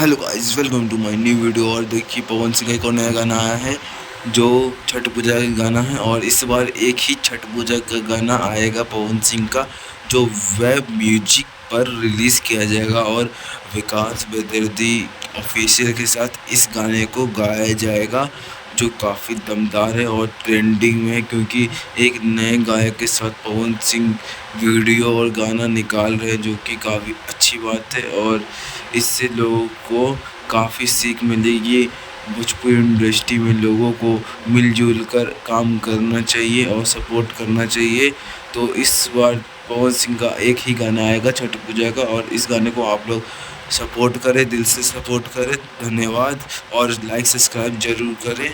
Hello guys, welcome to my new video. और देखिए पवन सिंह का एक और नया गाना आया है जो छठ पूजा का गाना है। और इस बार एक ही छठ पूजा का गाना आएगा पवन सिंह का, जो वेब म्यूजिक पर रिलीज़ किया जाएगा और विकास बेदर्दी ऑफिशियल के साथ इस गाने को गाया जाएगा, जो काफ़ी दमदार है और ट्रेंडिंग में है। क्योंकि एक नए गायक के साथ पवन सिंह वीडियो और गाना निकाल रहे हैं, जो कि काफ़ी अच्छी बात है। और इससे लोगों को काफ़ी सीख मिलेगी। भोजपुरी इंडस्ट्री में लोगों को मिलजुल कर काम करना चाहिए और सपोर्ट करना चाहिए। तो इस बार पवन सिंह का एक ही गाना आएगा छठ पूजा का, और इस गाने को आप लोग सपोर्ट करें, दिल से सपोर्ट करें। धन्यवाद, और लाइक सब्सक्राइब ज़रूर करें।